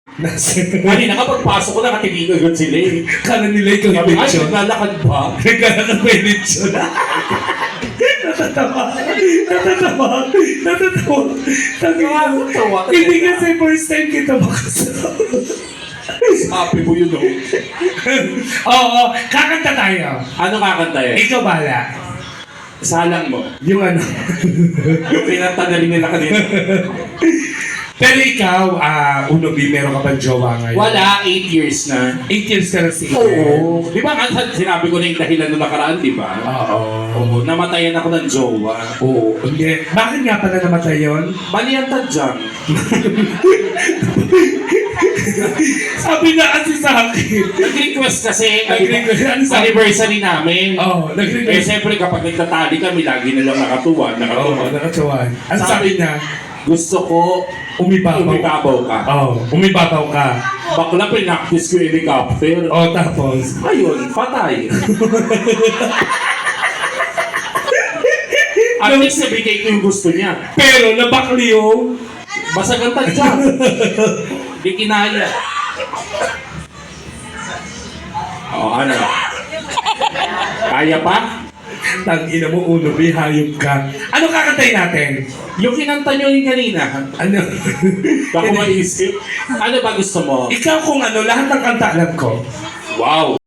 Kanina kapag pasok ko, nakatingin agad sila eh. Kala nila ikaw yung Sabi, ay, lechon. naglalakad ba? Naglalakad pa yung lechon. Natatawa. Nakakatawa. Hindi kasi first time kita makasama. Happy mo yun, no? Oo, kakanta tayo. Ano kakanta eh? Ikaw bala. Salang mo. Yung ano. Yung pinatagaling nila kanina. Pero ikaw, Unobi, meron ka bang jowa ngayon? Wala, 8 years na. 8 years ka na si Oo. Di ba nga sinabi ko na yung dahilan nung nakaraan, di ba? Oo. Oo. Namatayan ako ng jowa. Oo. Hindi. Bakit nga pala namatay yun? Bali ang tadyang. Sabi na kasi sa akin. Nag-request kasi Nag-request. Ano sabi? anniversary namin. Oo, Eh, nag-request. siyempre kapag nagtatali kami, lagi na lang nakatuwa. Oo, nakatuwan. Ano sabi niya? Gusto ko Umibabaw. umibabaw ka. Oo, umibabaw ka. Bakla, pinaktis ko yung helicopter. Oo, tapos. Ayun, patay. At least nabigay ko yung gusto niya. Pero nabakliyo. Basag ang tadya. Di kinaya. O, ano? Kaya pa? Tangina mo, Unobi, hayop ka. Ano kakantay natin? Yung kinanta nyo yung kanina. Ano? Bako maisip. Ano ba gusto mo? Ikaw kung ano, lahat ng kanta alam ko. Wow!